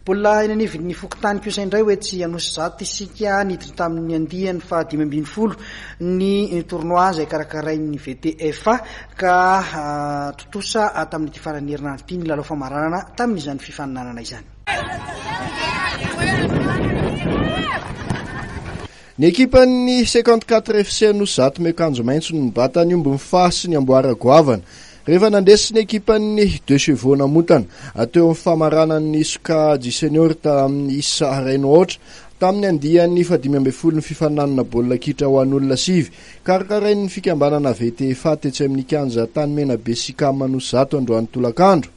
Bola eny anivon'ny fokontany kosa indray hoe tsy anosy zato isika niditra tamin'ny andiany fa 520 ny tournoi izay karakarain'ny VTF ka totosa tamin'ity farany herinandro ity ny lalao famaranana tamin'izany fifaninanana izany. Ny ekipan'ny 54 FC Anosy miakanjo maitso ny batany ombony fasy ny amboara goavana rehefa nandesy ny ekipan'ny Deux Chevaux namotana ateo amin'ny famaranan'ny Sokajy Senior tamin'ny isa araino ohatra tamin'ny andian'ny 15 ny fifaninanana baolina kitra ho an'olona sivy karakarain'ny fikambanana VTF tetsy amin'ny kianja tany mena be Sikam Anosy androany tolakandro.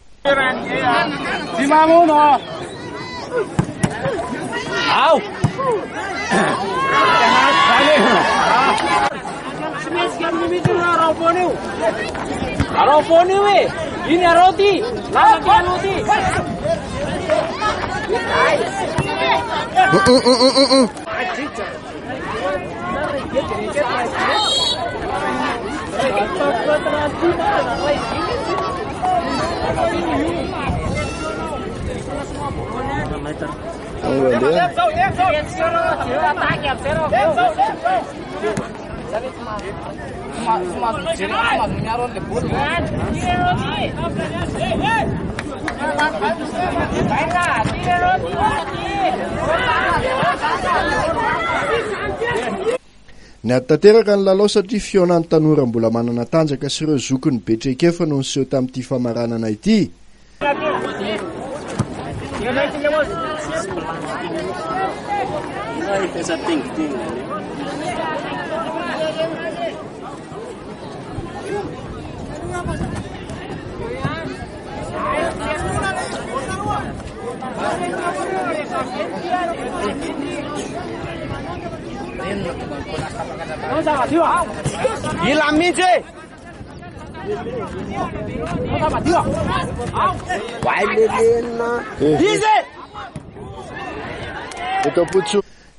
Ny atateraka ny lalao satria fionan'ny tanora mbola manana tanjaka sy ireo zokiny Betrekefa no niseho tamin'ity famaranana ity.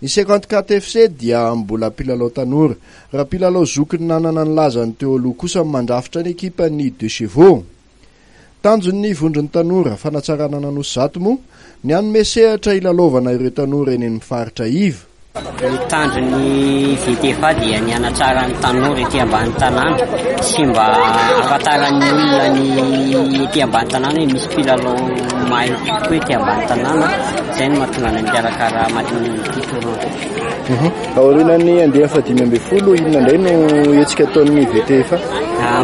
Ny 54 FC dia mbola mpilalao tanora raha mpilalao zokiny nanana ny lazany teo aloha kosa mandrafitra ny ekipan'ny Deux Chevaux. Tanjon'ny vondron'ny tanora fanatsarana Anosy moa ny anome sehatra ilalaovana ireo tanora eny amin'ny faritra Iva. Ny tanjon'ny VTF dia ny anatsara ny tanora ety ambany tanàna sy mba ahafantaran'ny olona ny ety ambany tanàna misy mpilalao mahay tokoa ety ambany tanàna izay no mahatonga ny mpiarakara matin'ny tournoi. Aorinan'ny andeha 15 inona indray no hetsika ataon'ny VTF?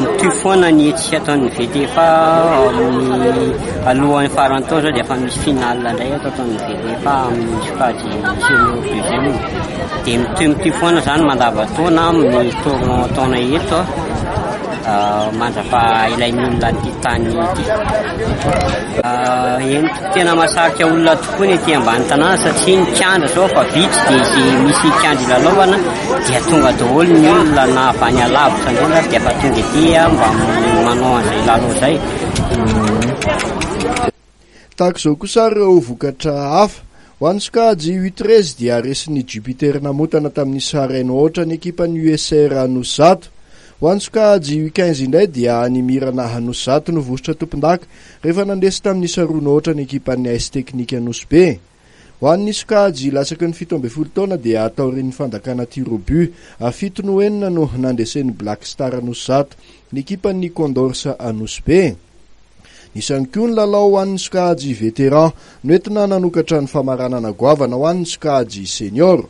Mitohy foana ny hetsika ataon'ny VTF amin'ny alohan'ny farany tao zao dia efa misy final indray ataon'ny VTF amin'ny Sokajy Senior deuxième dia mitohy foana zany mandava-taona amin'ny tournoi taona eto mandrafa ilain'ny olona ny tany ity. Eny tena mahasarika olona tokoa ny ety ambany tanàna satria ny kianja zao fa vitsy dia izy misy kianja ilalaovana dia tonga daholo ny olona na avy any alavitra indrindra dia efa tonga ety mba manao an'izay lalao izay. Tahaka izao kosa ireo vokatra hafa ho an'ny Sokajy U13 dia resin'ny Jupiter namotana tamin'ny Saraino ohatra ny ekipan'ny USR Anosy. Ho an'ny Sokajy U15 indray dia nimirana Anosy no vosotra tompon-daka rehefa nandesy tamin'ny Sarono ohatra ny ekipan'ny AS Teknika Anosy B. Ho an'ny Sokajy latsaky ny 17 taona dia ataorin'ny fandakana tir-au-but 7-9 no nandesen'ny Black Star Anosy ny ekipan'ny Condorsa Anosy B. Isany koa ny lalao ho an'ny Sokajy Veteran noentina nanokatra ny famaranana goavana ho an'ny Sokajy Senior.